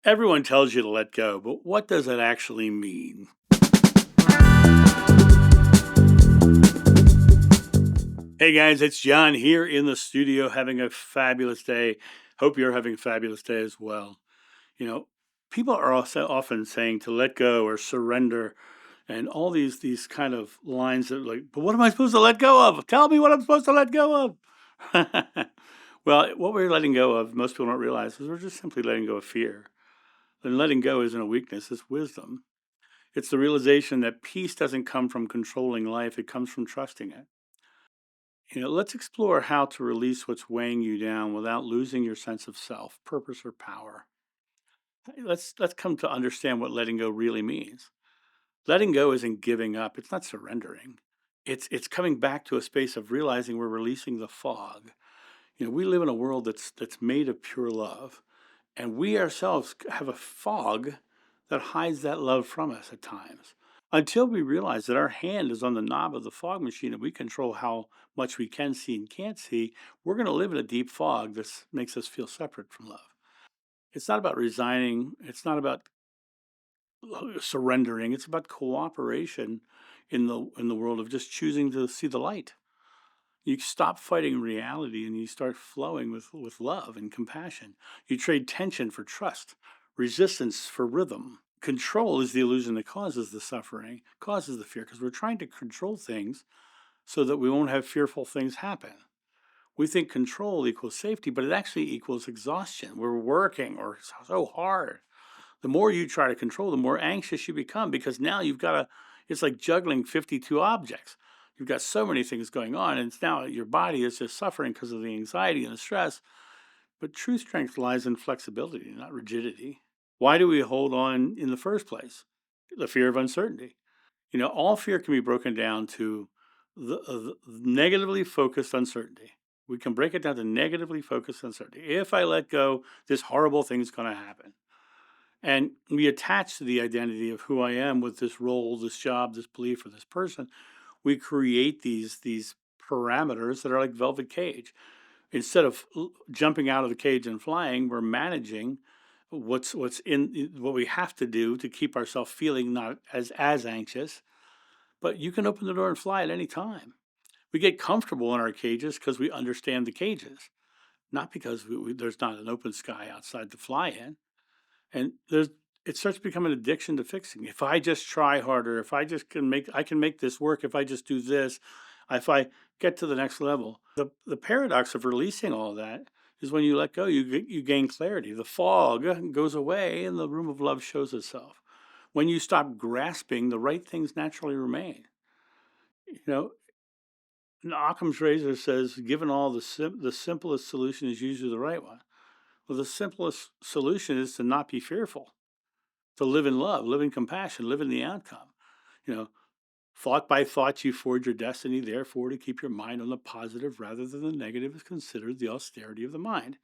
Everyone tells you to let go, but what does it actually mean? Hey guys, it's John here in the studio having a fabulous day. Hope you're having a fabulous day as well. You know, People are also often saying to let go or surrender and all these kind of lines that like, but what am I supposed to let go of? Tell me what I'm supposed to let go of. Well, what we're letting go of, most people don't realize, is we're just simply letting go of fear. And letting go isn't a weakness, it's wisdom. It's the realization that peace doesn't come from controlling life, it comes from trusting it. Let's explore how to release what's weighing you down without losing your sense of self, purpose, or power. Hey, let's come to understand what letting go really means. Letting go isn't giving up, it's not surrendering. It's coming back to a space of realizing we're releasing the fog. We live in a world that's made of pure love, and we ourselves have a fog that hides that love from us at times. Until we realize that our hand is on the knob of the fog machine and we control how much we can see and can't see, we're going to live in a deep fog that makes us feel separate from love. It's not about resigning, it's not about surrendering, it's about cooperation in the world of just choosing to see the light. You stop fighting reality and you start flowing with love and compassion. You trade tension for trust, resistance for rhythm. Control is the illusion that causes the suffering, causes the fear, because we're trying to control things so that we won't have fearful things happen. We think control equals safety, but it actually equals exhaustion. We're working or so hard. The more you try to control, the more anxious you become because now it's like juggling 52 objects. You've got so many things going on, and it's now your body is just suffering because of the anxiety and the stress. But true strength lies in flexibility, not rigidity. Why do we hold on in the first place? The fear of uncertainty. All fear can be broken down to the negatively focused uncertainty. We can break it down to negatively focused uncertainty. If I let go, this horrible thing is going to happen. And we attach to the identity of who I am with this role, this job, this belief, or this person. We create these parameters that are like velvet cage. Instead of jumping out of the cage and flying, we're managing what's in what we have to do to keep ourselves feeling not as anxious. But you can open the door and fly at any time. We get comfortable in our cages because we understand the cages, not because there's not an open sky outside to fly in. And it starts to become an addiction to fixing. If I just try harder, if I can make this work. If I just do this, if I get to the next level. The paradox of releasing all that is when you let go, you gain clarity. The fog goes away, and the room of love shows itself. When you stop grasping, the right things naturally remain. You know, Occam's razor says, given all the simplest solution is usually the right one. Well, the simplest solution is to not be fearful, to live in love, live in compassion, live in the outcome. You know, Thought by thought you forge your destiny, therefore, to keep your mind on the positive rather than the negative is considered the austerity of the mind.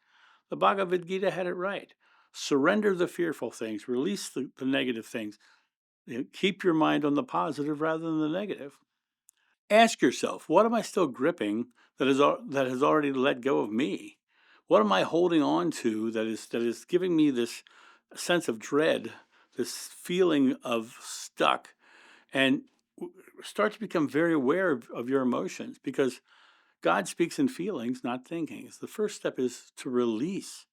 The Bhagavad Gita had it right. Surrender the fearful things, release the negative things. Keep your mind on the positive rather than the negative. Ask yourself, what am I still gripping that has already let go of me? What am I holding on to that is giving me this sense of dread, this feeling of stuck? And start to become very aware of your emotions because God speaks in feelings, not thinkings. The first step is to release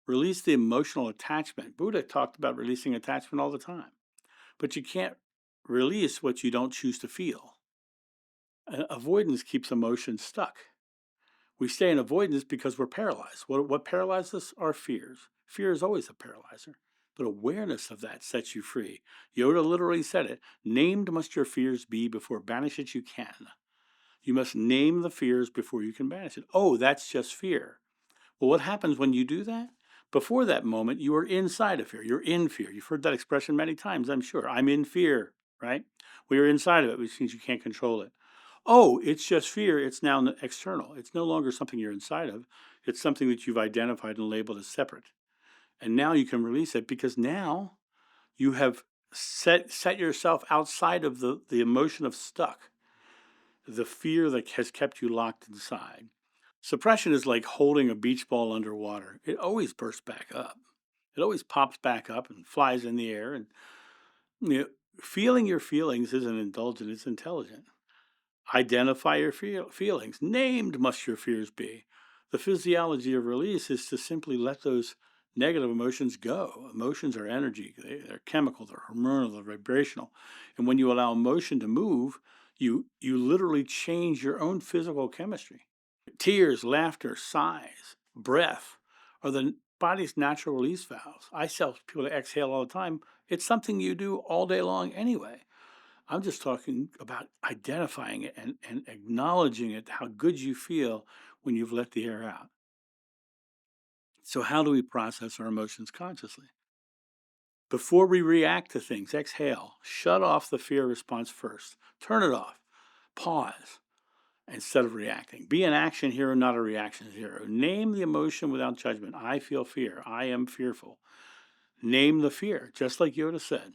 the emotional attachment. Buddha talked about releasing attachment all the time, but you can't release what you don't choose to feel. Avoidance keeps emotions stuck. We stay in avoidance because we're paralyzed. What paralyzes us are fears. Fear is always a paralyzer, but awareness of that sets you free. Yoda literally said it, named must your fears be before banish it you can. You must name the fears before you can banish it. Oh, that's just fear. Well, what happens when you do that? Before that moment, you are inside of fear. You're in fear. You've heard that expression many times, I'm sure. I'm in fear, right? Well, you're inside of it, which means you can't control it. Oh, it's just fear. It's now external. It's no longer something you're inside of. It's something that you've identified and labeled as separate. And now you can release it because now you have set yourself outside of the emotion of stuck, the fear that has kept you locked inside. Suppression is like holding a beach ball underwater. It always bursts back up. It always pops back up and flies in the air. And you know, feeling your feelings isn't indulgent, it's intelligent. Identify your feelings. Named must your fears be. The physiology of release is to simply let those negative emotions go. Emotions are energy, they're chemical, they're hormonal, they're vibrational. And when you allow emotion to move, you literally change your own physical chemistry. Tears, laughter, sighs, breath are the body's natural release valves. I tell people to exhale all the time. It's something you do all day long anyway. I'm just talking about identifying it and acknowledging it, how good you feel when you've let the air out. So, how do we process our emotions consciously? Before we react to things, exhale, shut off the fear response first, turn it off, pause instead of reacting. Be an action hero, not a reaction hero. Name the emotion without judgment. I feel fear. I am fearful. Name the fear, just like Yoda said.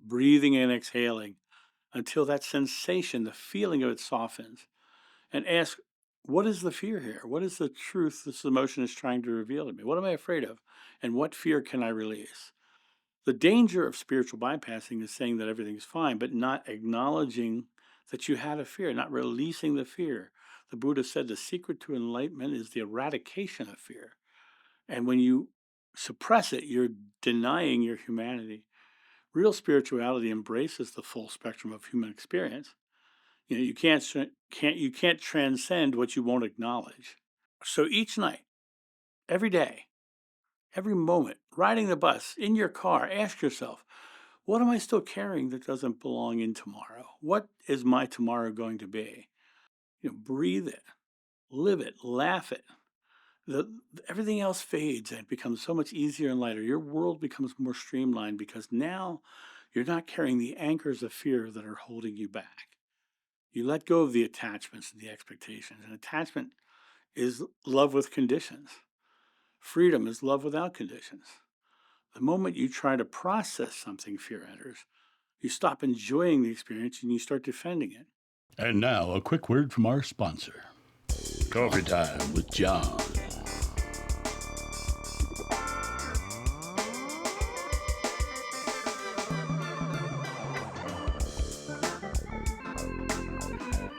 Breathing and exhaling until that sensation, the feeling of it softens. And ask, what is the fear here? What is the truth this emotion is trying to reveal to me? What am I afraid of? And what fear can I release? The danger of spiritual bypassing is saying that everything's fine, but not acknowledging that you had a fear, not releasing the fear. The Buddha said the secret to enlightenment is the eradication of fear. And when you suppress it, you're denying your humanity. Real spirituality embraces the full spectrum of human experience. You can't transcend what you won't acknowledge. So each night, every day, every moment, riding the bus, in your car, ask yourself, what am I still carrying that doesn't belong in tomorrow? What is my tomorrow going to be? Breathe it, live it, laugh it. Everything else fades and it becomes so much easier and lighter. Your world becomes more streamlined because now you're not carrying the anchors of fear that are holding you back. You let go of the attachments and the expectations. And attachment is love with conditions. Freedom is love without conditions. The moment you try to process something fear enters, you stop enjoying the experience and you start defending it. And now, a quick word from our sponsor Coffee Time with John.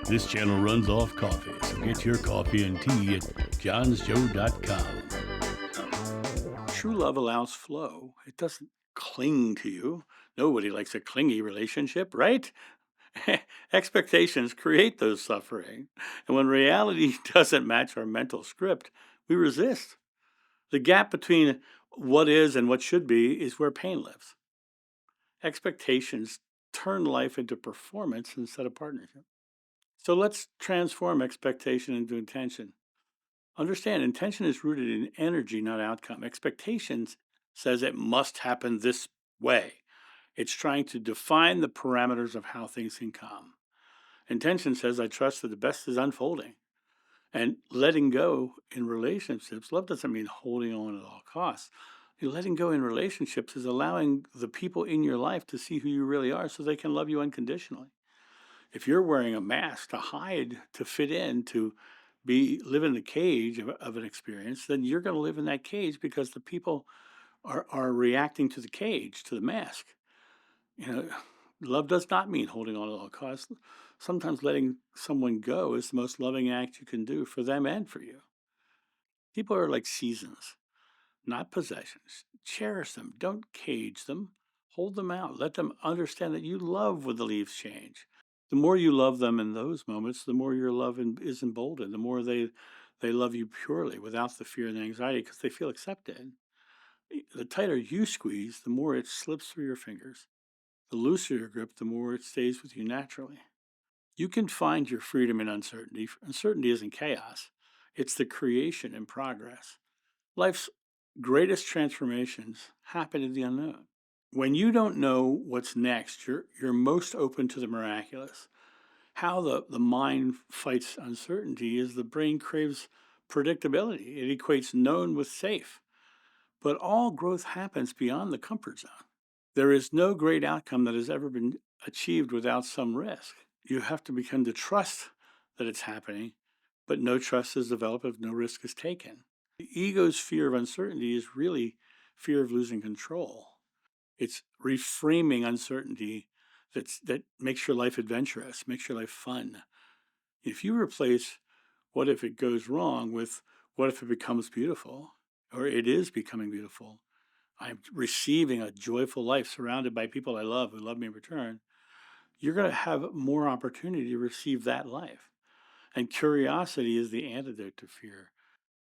This channel runs off coffee, so get your coffee and tea at johnsjoe.com. True love allows flow. It doesn't cling to you. Nobody likes a clingy relationship, right? Expectations create those suffering. And when reality doesn't match our mental script, we resist. The gap between what is and what should be is where pain lives. Expectations turn life into performance instead of partnership. So let's transform expectation into intention. Understand, intention is rooted in energy, not outcome. Expectations says it must happen this way. It's trying to define the parameters of how things can come. Intention says I trust that the best is unfolding. And letting go in relationships, love doesn't mean holding on at all costs. Letting go in relationships is allowing the people in your life to see who you really are so they can love you unconditionally. If you're wearing a mask to hide, to fit in, to live in the cage of an experience, then you're going to live in that cage because the people are reacting to the cage, to the mask. You know, love does not mean holding on at all costs. Sometimes letting someone go is the most loving act you can do for them and for you. People are like seasons, not possessions. Cherish them. Don't cage them. Hold them out. Let them understand that you love when the leaves change. The more you love them in those moments, the more your love is emboldened. The more they love you purely without the fear and anxiety because they feel accepted. The tighter you squeeze, the more it slips through your fingers. The looser your grip, the more it stays with you naturally. You can find your freedom in uncertainty. Uncertainty isn't chaos, it's the creation in progress. Life's greatest transformations happen in the unknown. When you don't know what's next, you're most open to the miraculous. How the mind fights uncertainty is the brain craves predictability. It equates known with safe. But all growth happens beyond the comfort zone. There is no great outcome that has ever been achieved without some risk. You have to begin to trust that it's happening, but no trust is developed if no risk is taken. The ego's fear of uncertainty is really fear of losing control. It's reframing uncertainty that makes your life adventurous, makes your life fun. If you replace what if it goes wrong with what if it becomes beautiful, or it is becoming beautiful, I'm receiving a joyful life surrounded by people I love who love me in return, you're going to have more opportunity to receive that life. And curiosity is the antidote to fear.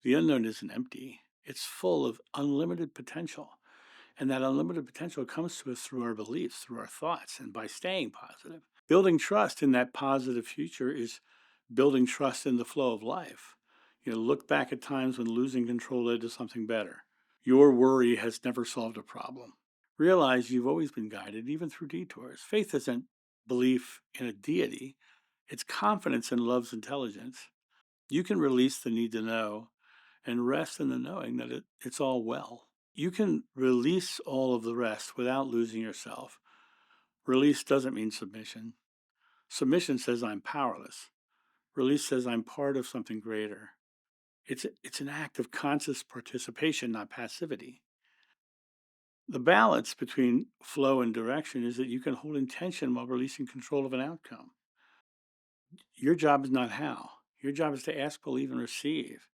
The unknown isn't empty, it's full of unlimited potential. And that unlimited potential comes to us through our beliefs, through our thoughts, and by staying positive. Building trust in that positive future is building trust in the flow of life. Look back at times when losing control led to something better. Your worry has never solved a problem. Realize you've always been guided, even through detours. Faith isn't belief in a deity, it's confidence in love's intelligence. You can release the need to know and rest in the knowing that it's all well. You can release all of the rest without losing yourself. Release doesn't mean submission. Submission says I'm powerless. Release says I'm part of something greater. It's an act of conscious participation, not passivity. The balance between flow and direction is that you can hold intention while releasing control of an outcome. Your job is not how. Your job is to ask, believe, and receive.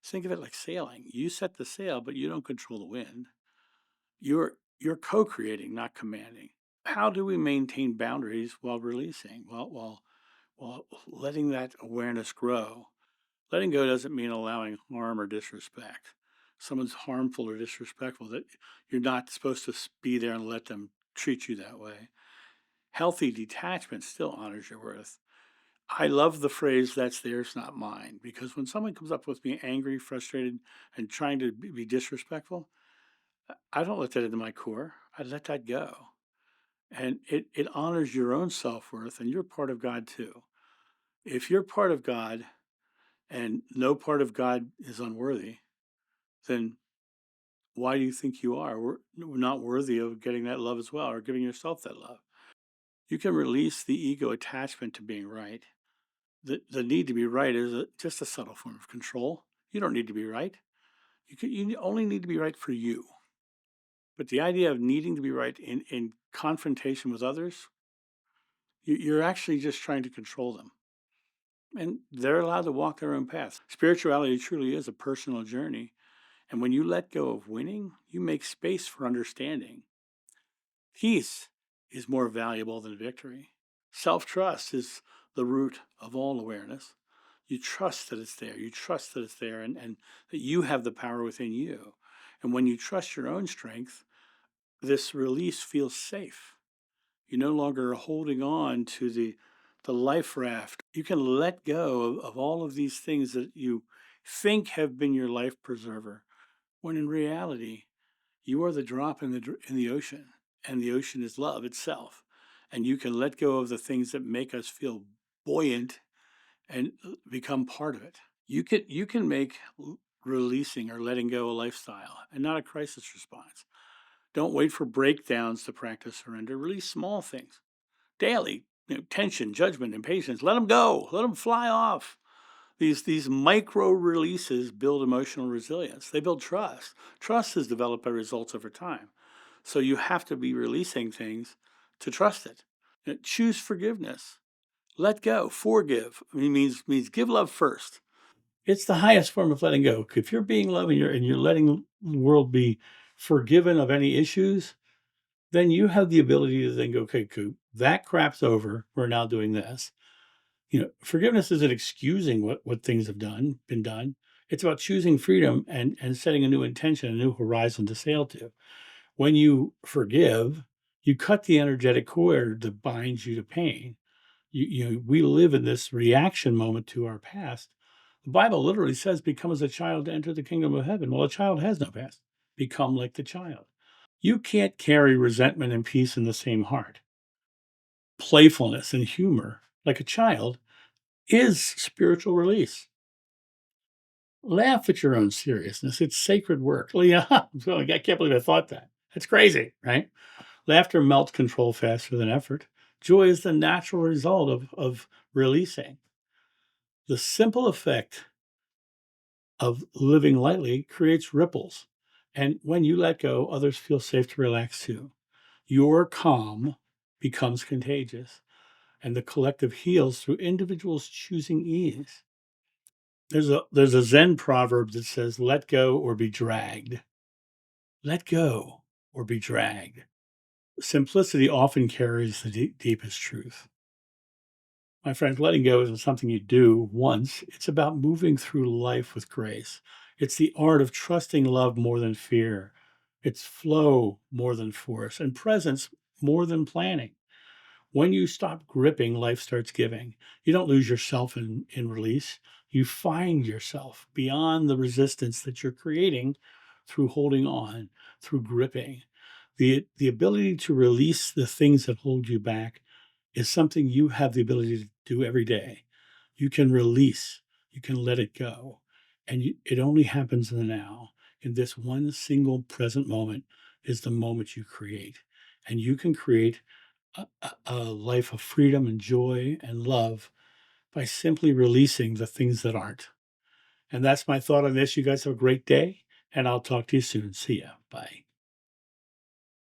Think of it like sailing. You set the sail, but you don't control the wind. You're co-creating, not commanding. How do we maintain boundaries while releasing, while letting that awareness grow? Letting go doesn't mean allowing harm or disrespect. Someone's harmful or disrespectful, that you're not supposed to be there and let them treat you that way. Healthy detachment still honors your worth. I love the phrase, that's theirs, not mine, because when someone comes up with me angry, frustrated, and trying to be disrespectful, I don't let that into my core. I let that go. And it honors your own self worth, and you're part of God too. If you're part of God and no part of God is unworthy, then why do you think you are? We're not worthy of getting that love as well, or giving yourself that love. You can release the ego attachment to being right. The need to be right is just a subtle form of control. You don't need to be right. You only need to be right for you. But the idea of needing to be right in confrontation with others, you're actually just trying to control them. And they're allowed to walk their own path. Spirituality truly is a personal journey. And when you let go of winning, you make space for understanding. Peace is more valuable than victory. Self trust is the root of all awareness. You trust that it's there. You trust that it's there, and that you have the power within you. And when you trust your own strength, this release feels safe. You no longer are holding on to the life raft. You can let go of all of these things that you think have been your life preserver, when in reality, you are the drop in the ocean, and the ocean is love itself. And you can let go of the things that make us feel buoyant and become part of it. You can make releasing or letting go a lifestyle and not a crisis response. Don't wait for breakdowns to practice surrender. Release small things daily. Tension, judgment, impatience. Let them go. Let them fly off. These micro releases build emotional resilience. They build trust. Trust is developed by results over time. So you have to be releasing things to trust it. Choose forgiveness. Let go. Forgive. Means give love first. It's the highest form of letting go. If you're being loved and you're letting the world be forgiven of any issues, then you have the ability to then go, okay, cool, that crap's over. We're now doing this. Forgiveness isn't excusing what things have been done. It's about choosing freedom and setting a new intention, a new horizon to sail to. When you forgive, you cut the energetic cord that binds you to pain. We live in this reaction moment to our past. The Bible literally says, become as a child to enter the kingdom of heaven. Well, a child has no past. Become like the child. You can't carry resentment and peace in the same heart. Playfulness and humor, like a child, is spiritual release. Laugh at your own seriousness. It's sacred work. Well, yeah, I can't believe I thought that. That's crazy, right? Laughter melts control faster than effort. Joy is the natural result of releasing. The simple effect of living lightly creates ripples. And when you let go, others feel safe to relax too. Your calm becomes contagious, and the collective heals through individuals choosing ease. There's a Zen proverb that says, "Let go or be dragged." Let go or be dragged. Simplicity often carries the deepest truth. My friends, letting go isn't something you do once. It's about moving through life with grace. It's the art of trusting love more than fear. It's flow more than force and presence more than planning. When you stop gripping, life starts giving. You don't lose yourself in release. You find yourself beyond the resistance that you're creating through holding on, through gripping. The ability to release the things that hold you back is something you have the ability to do every day. You can release, you can let it go. And it only happens in the now. In this one single present moment is the moment you create. And you can create a life of freedom and joy and love by simply releasing the things that aren't. And that's my thought on this. You guys have a great day, and I'll talk to you soon. See ya. Bye.